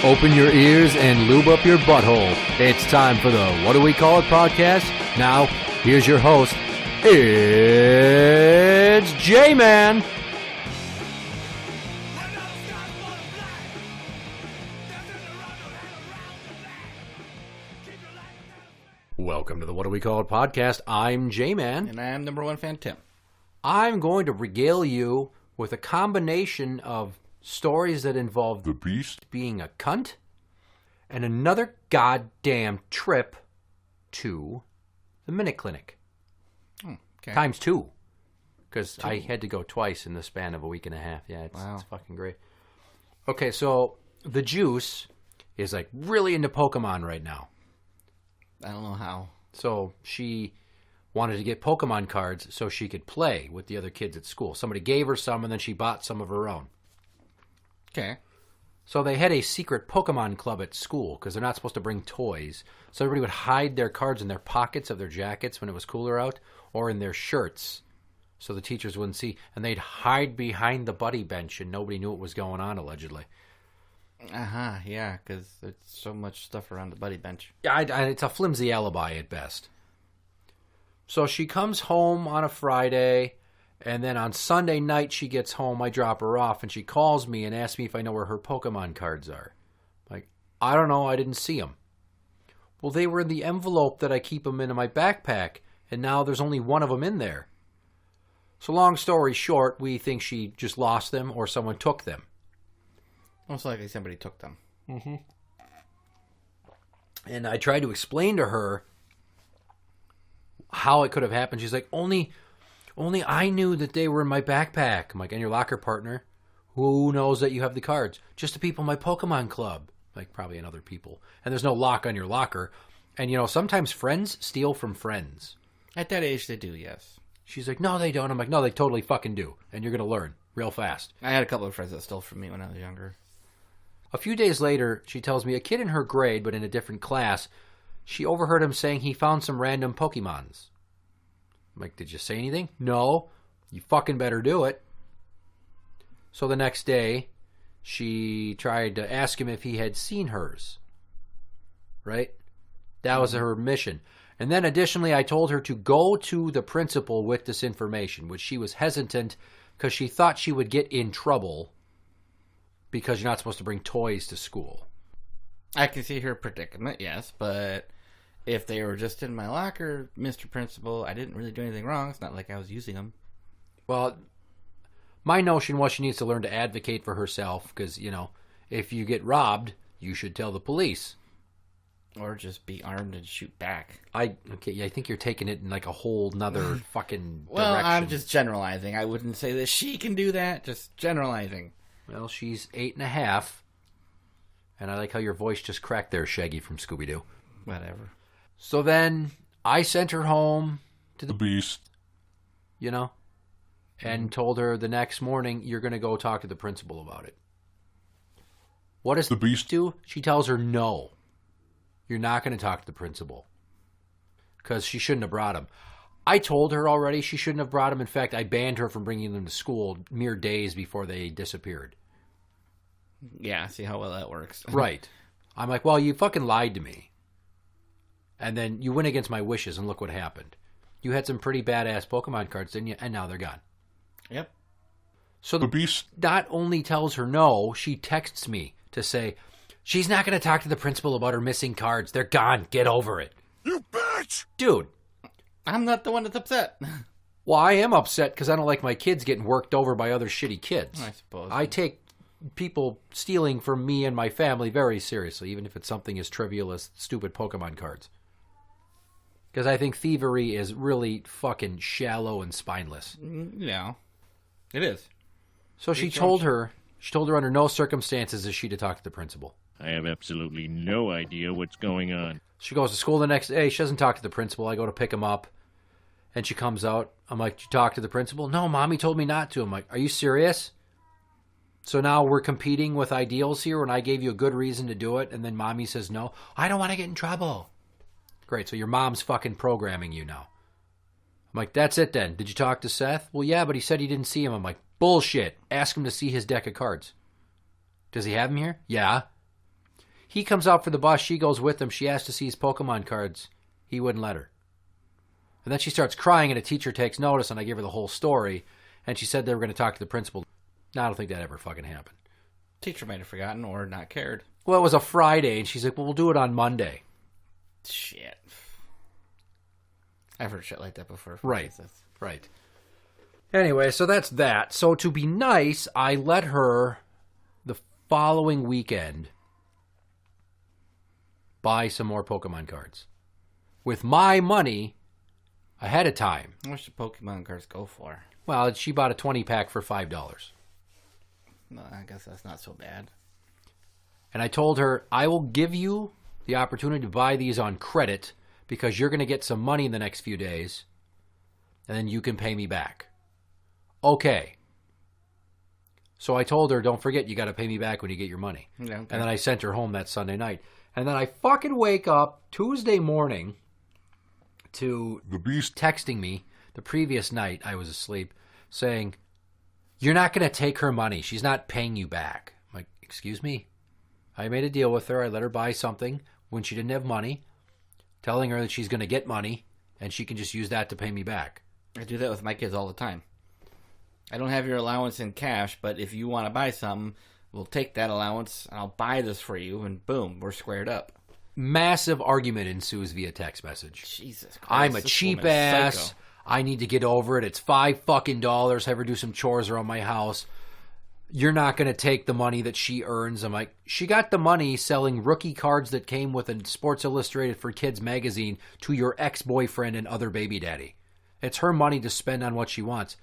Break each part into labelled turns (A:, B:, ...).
A: Open your ears and lube up your butthole. It's time for the What Do We Call It podcast. Now, here's your host. It's Jmann. Welcome to the What Do We Call It podcast. I'm Jmann.
B: And I'm number one fan, Tim.
A: I'm going to regale you with a combination of stories that involve
C: the beast
A: being a cunt and another goddamn trip to the Minute Clinic.
B: Okay.
A: Times two. Because I had to go twice in the span of a week and a half. Yeah, it's fucking great. Okay, so the Juice is like really into Pokemon right now.
B: I don't know how.
A: So she wanted to get Pokemon cards so she could play with the other kids at school. Somebody gave her some and then she bought some of her own.
B: Okay.
A: So they had a secret Pokemon club at school because they're not supposed to bring toys. So everybody would hide their cards in their pockets of their jackets when it was cooler out or in their shirts so the teachers wouldn't see. And they'd hide behind the buddy bench and nobody knew what was going on, allegedly.
B: Yeah, because there's so much stuff around the buddy bench.
A: Yeah, it's a flimsy alibi at best. So she comes home on a Friday, and then on Sunday night she gets home. I drop her off, and she calls me and asks me if I know where her Pokemon cards are. Like, I don't know, I didn't see them. Well, they were in the envelope that I keep them in my backpack, and now there's only one of them in there. So long story short, we think she just lost them or someone took them.
B: Most likely somebody took them.
A: Mm-hmm. And I tried to explain to her how it could have happened. She's like, only I knew that they were in my backpack. I'm like, and your locker partner? Who knows that you have the cards? Just the people in my Pokemon club. Like, probably and other people. And there's no lock on your locker. And, you know, sometimes friends steal from friends.
B: At that age, they do, yes.
A: She's like, no, they don't. I'm like, no, they totally fucking do. And you're going to learn real fast.
B: I had a couple of friends that stole from me when I was younger.
A: A few days later, she tells me a kid in her grade, but in a different class, she overheard him saying he found some random Pokemons. I'm like, did you say anything? No. You fucking better do it. So the next day, she tried to ask him if he had seen hers. Right? That was her mission. And then additionally, I told her to go to the principal with this information, which she was hesitant because she thought she would get in trouble because you're not supposed to bring toys to school.
B: I can see her predicament, yes, but if they were just in my locker, Mr. Principal, I didn't really do anything wrong. It's not like I was using them.
A: Well, my notion was she needs to learn to advocate for herself because, you know, if you get robbed, you should tell the police.
B: Or just be armed and shoot back.
A: I think you're taking it in like a whole nother fucking
B: well,
A: direction.
B: I'm just generalizing. I wouldn't say that she can do that, just generalizing.
A: Well, she's 8.5. And I like how your voice just cracked there, Shaggy from Scooby-Doo.
B: Whatever.
A: So then I sent her home to
C: the beast,
A: you know, and told her the next morning, you're going to go talk to the principal about it. What does
C: the beast
A: do? She tells her no. You're not going to talk to the principal because she shouldn't have brought him. I told her already she shouldn't have brought him. In fact, I banned her from bringing them to school mere days before they disappeared.
B: Yeah, see how well that works.
A: Right. I'm like, well, you fucking lied to me. And then you went against my wishes, and look what happened. You had some pretty badass Pokemon cards, didn't you? And now they're gone.
B: Yep.
A: So
C: the beast
A: not only tells her no, she texts me to say, she's not going to talk to the principal about her missing cards. They're gone. Get over it.
C: You bitch!
A: Dude.
B: I'm not the one that's upset.
A: Well, I am upset because I don't like my kids getting worked over by other shitty kids.
B: I suppose.
A: I take people stealing from me and my family very seriously, even if it's something as trivial as stupid Pokemon cards. Because I think thievery is really fucking shallow and spineless.
B: Yeah, it is.
A: So she told her under no circumstances is she to talk to the principal.
D: I have absolutely no idea what's going on.
A: She goes to school the next day. She doesn't talk to the principal. I go to pick him up, and she comes out. I'm like, did you talk to the principal? No, Mommy told me not to. I'm like, are you serious? So now we're competing with ideals here when I gave you a good reason to do it, and then Mommy says no. I don't want to get in trouble. Great, so your mom's fucking programming you now. I'm like, that's it then. Did you talk to Seth? Well, yeah, but he said he didn't see him. I'm like, bullshit. Ask him to see his deck of cards. Does he have him here? Yeah. He comes out for the bus. She goes with him. She asks to see his Pokemon cards. He wouldn't let her. And then she starts crying, and a teacher takes notice, and I give her the whole story. And she said they were going to talk to the principal. No, I don't think that ever fucking happened.
B: Teacher might have forgotten or not cared.
A: Well, it was a Friday, and she's like, well, we'll do it on Monday.
B: Shit. I've heard shit like that before.
A: Right. Right. Anyway, so that's that. So to be nice, I let her the following weekend buy some more Pokemon cards. With my money ahead of time.
B: How much do Pokemon cards go for?
A: Well, she bought a 20-pack for $5.
B: No, I guess that's not so bad.
A: And I told her, I will give you the opportunity to buy these on credit because you're going to get some money in the next few days, and then you can pay me back. Okay. So I told her, don't forget, you got to pay me back when you get your money.
B: Yeah, okay.
A: And then I sent her home that Sunday night. And then I fucking wake up Tuesday morning to the beast texting me the previous night, I was asleep, saying, you're not going to take her money. She's not paying you back. I'm like, excuse me? I made a deal with her. I let her buy something when she didn't have money, telling her that she's going to get money, and she can just use that to pay me back.
B: I do that with my kids all the time. I don't have your allowance in cash, but if you want to buy something, we'll take that allowance, and I'll buy this for you, and boom, we're squared up.
A: Massive argument ensues via text message.
B: Jesus Christ.
A: I'm a cheap ass.
B: Psycho.
A: I need to get over it. It's $5 have her do some chores around my house. You're not going to take the money that she earns. I'm like, she got the money selling rookie cards that came with a Sports Illustrated for Kids magazine to your ex-boyfriend and other baby daddy. It's her money to spend on what she wants.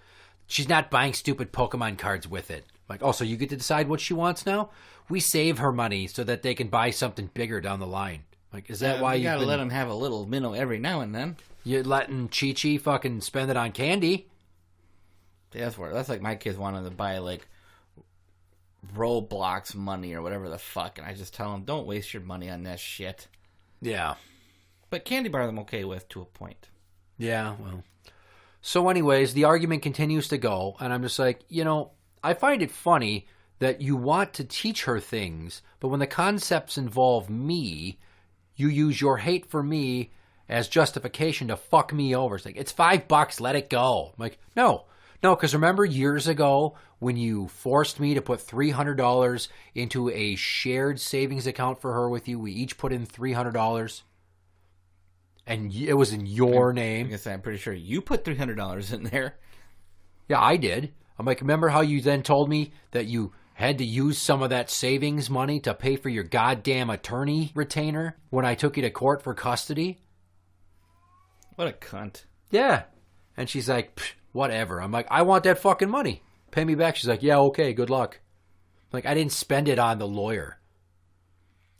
A: She's not buying stupid Pokemon cards with it. Like, oh, so you get to decide what she wants now? We save her money so that they can buy something bigger down the line. Like, is that why
B: you
A: you've
B: gotta
A: been...
B: let them have a little minnow every now and then?
A: You're letting Chi-Chi fucking spend it on candy?
B: Yeah, that's like my kids wanting to buy, like, Roblox money or whatever the fuck, and I just tell them, don't waste your money on that shit.
A: Yeah.
B: But candy bar I'm okay with to a point.
A: Yeah, well. So anyways, the argument continues to go, and I'm just like, I find it funny that you want to teach her things, but when the concepts involve me, you use your hate for me as justification to fuck me over. It's like, it's $5, let it go. I'm like, no, because remember years ago when you forced me to put $300 into a shared savings account for her with you? We each put in $300. And it was in your name.
B: I'm pretty sure you put $300 in there.
A: Yeah, I did. I'm like, remember how you then told me that you had to use some of that savings money to pay for your goddamn attorney retainer when I took you to court for custody?
B: What a cunt.
A: Yeah. And she's like, whatever. I'm like, I want that fucking money. Pay me back. She's like, yeah, okay, good luck. I'm like, I didn't spend it on the lawyer.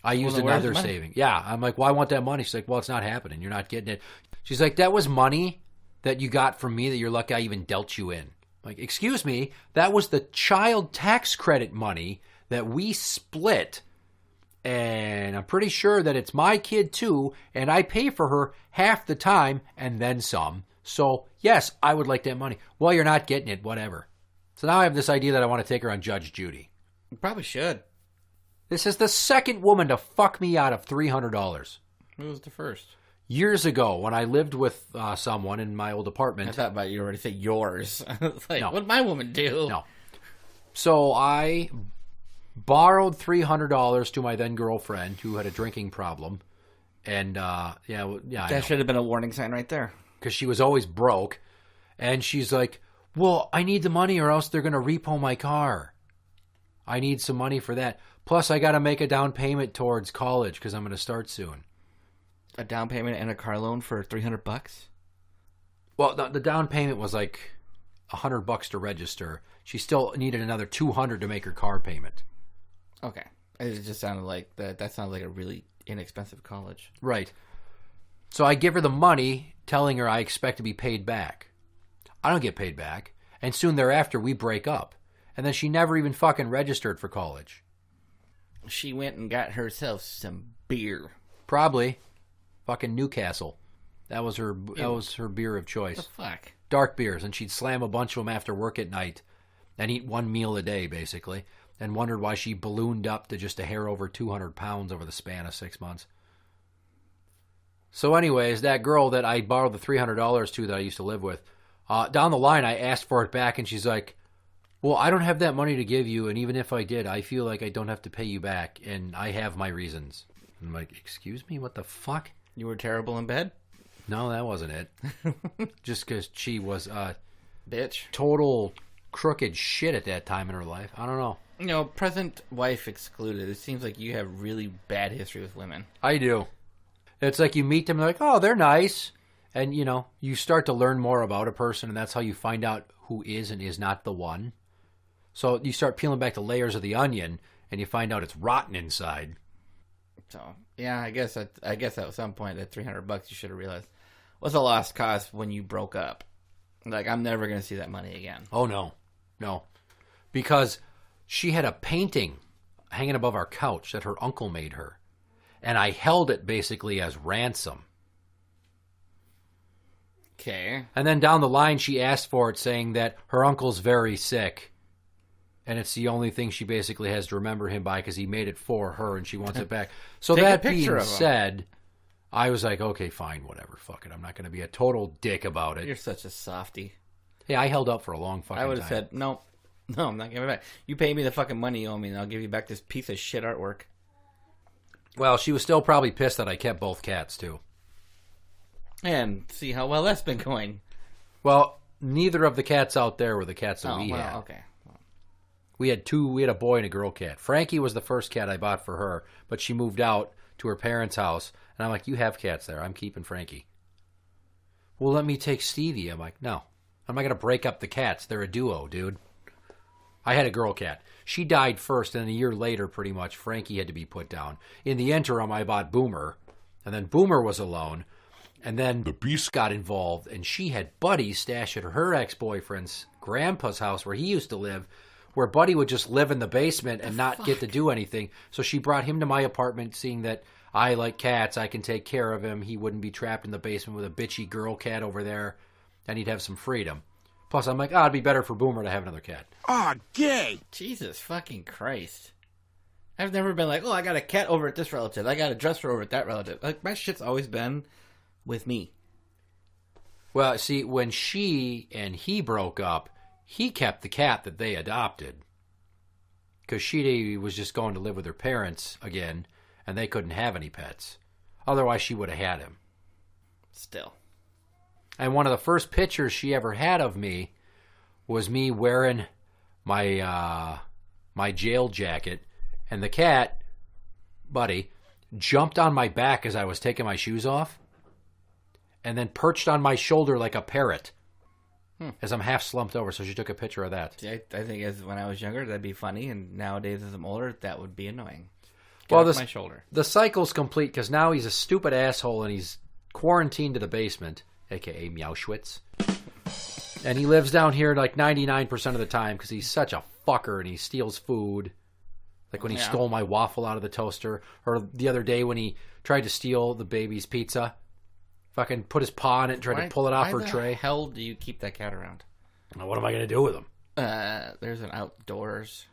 A: I used another saving. Yeah. I'm like, well, I want that money. She's like, well, it's not happening. You're not getting it. She's like, that was money that you got from me that you're lucky I even dealt you in. I'm like, excuse me, that was the child tax credit money that we split. And I'm pretty sure that it's my kid too. And I pay for her half the time and then some. So yes, I would like that money. Well, you're not getting it, whatever. So now I have this idea that I want to take her on Judge Judy.
B: You probably should.
A: This is the second woman to fuck me out of $300.
B: Who was the first?
A: Years ago, when I lived with someone in my old apartment.
B: I thought about you already said yours. Like,
A: no.
B: What did my woman do?
A: No. So I borrowed $300 to my then girlfriend who had a drinking problem. And,
B: that should have been a warning sign right there.
A: Because she was always broke. And she's like, well, I need the money or else they're going to repo my car. I need some money for that. Plus, I got to make a down payment towards college because I'm going to start soon.
B: A down payment and a car loan for $300?
A: Well, the down payment was like $100 to register. She still needed another $200 to make her car payment.
B: Okay. It just sounded like that sounded like a really inexpensive college.
A: Right. So I give her the money, telling her I expect to be paid back. I don't get paid back. And soon thereafter, we break up. And then she never even fucking registered for college.
B: She went and got herself some beer.
A: Probably. Fucking Newcastle. That was her beer of choice.
B: What the fuck?
A: Dark beers. And she'd slam a bunch of them after work at night and eat one meal a day, basically. and wondered why she ballooned up to just a hair over 200 pounds over the span of 6 months. So anyways, that girl that I borrowed the $300 to that I used to live with, down the line I asked for it back, and she's like, well, I don't have that money to give you, and even if I did, I feel like I don't have to pay you back, and I have my reasons. I'm like, excuse me, what the fuck?
B: You were terrible in bed?
A: No, that wasn't it. Just because she was
B: Bitch.
A: total crooked shit at that time in her life. I don't know.
B: You know, present wife excluded, it seems like you have really bad history with women.
A: I do. It's like you meet them and like, oh, they're nice. And, you know, you start to learn more about a person, and that's how you find out who is and is not the one. So you start peeling back the layers of the onion, and you find out it's rotten inside.
B: So, yeah, I guess at some point that $300 you should have realized was a lost cause when you broke up. Like, I'm never going to see that money again.
A: Oh, no. No. Because she had a painting hanging above our couch that her uncle made her. And I held it basically as ransom.
B: Okay.
A: And then down the line, she asked for it, saying that her uncle's very sick. And it's the only thing she basically has to remember him by because he made it for her and she wants it back. So
B: Take a
A: that
B: picture
A: being
B: of him.
A: said, I was like, okay, fine, whatever. Fuck it. I'm not going to be a total dick about it.
B: You're such a softie.
A: Yeah, I held up for a long fucking time.
B: I would have said, no, I'm not giving it back. You pay me the fucking money you owe me, and I'll give you back this piece of shit artwork.
A: Well, she was still probably pissed that I kept both cats, too.
B: And see how well that's been going.
A: Well, neither of the cats out there were the cats that we had.
B: Okay. Well,
A: We had a boy and a girl cat. Frankie was the first cat I bought for her, but she moved out to her parents' house. And I'm like, you have cats there. I'm keeping Frankie. Well, let me take Stevie. I'm like, no. I'm not going to break up the cats. They're a duo, dude. I had a girl cat. She died first, and a year later, pretty much, Frankie had to be put down. In the interim, I bought Boomer, and then Boomer was alone. And then the Beast got involved, and she had Buddy stashed at her ex-boyfriend's grandpa's house where he used to live, where Buddy would just live in the basement and not get to do anything. So she brought him to my apartment, seeing that I like cats, I can take care of him. He wouldn't be trapped in the basement with a bitchy girl cat over there, and he'd have some freedom. Plus, I'm like, it'd be better for Boomer to have another cat.
C: Ah, gay!
B: Jesus fucking Christ. I've never been like, oh, I got a cat over at this relative. I got a dresser over at that relative. Like, my shit's always been with me.
A: Well, see, when she and he broke up, he kept the cat that they adopted. Because she was just going to live with her parents again, and they couldn't have any pets. Otherwise, she would have had him.
B: Still.
A: And one of the first pictures she ever had of me was me wearing my my jail jacket, and the cat, Buddy, jumped on my back as I was taking my shoes off, and then perched on my shoulder like a parrot as I'm half slumped over. So she took a picture of that.
B: See, I think as when I was younger, that'd be funny, and nowadays as I'm older, that would be annoying.
A: Well,
B: off my shoulder.
A: The cycle's complete because now he's a stupid asshole and he's quarantined to the basement, a.k.a. Meowschwitz. And he lives down here like 99% of the time because he's such a fucker and he steals food. Like when he stole my waffle out of the toaster. Or the other day when he tried to steal the baby's pizza. Fucking put his paw on it and tried to pull it off her tray.
B: Why the hell do you keep that cat around?
A: Now, what am I going to do with him?
B: There's an outdoors.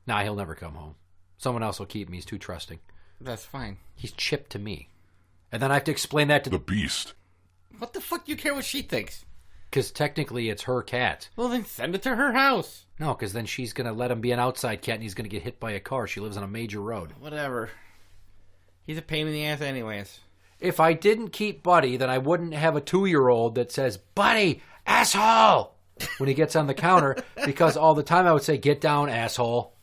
A: Nah, he'll never come home. Someone else will keep him. He's too trusting.
B: That's fine.
A: He's chipped to me. And then I have to explain that to
C: The Beast.
B: What the fuck do you care what she thinks?
A: Because technically it's her cat.
B: Well, then send it to her house.
A: No, because then she's going to let him be an outside cat and he's going to get hit by a car. She lives on a major road.
B: Whatever. He's a pain in the ass anyways.
A: If I didn't keep Buddy, then I wouldn't have a 2-year-old that says, Buddy, asshole, when he gets on the counter, because all the time I would say, get down, asshole.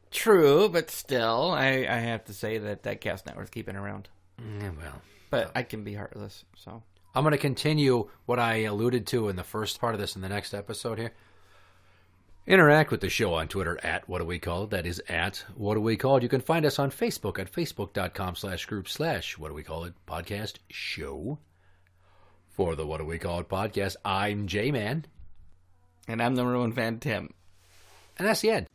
B: True, but still, I have to say that cat's not worth keeping around.
A: Yeah, well.
B: But I can be heartless, so.
A: I'm going to continue what I alluded to in the first part of this in the next episode here. Interact with the show on Twitter at What Do We Call It. That is at What Do We Call It. You can find us on Facebook at facebook.com/group/What Do We Call It podcast show. For the What Do We Call It podcast, I'm Jmann.
B: And I'm the Ruin Van Tim.
A: And that's the end.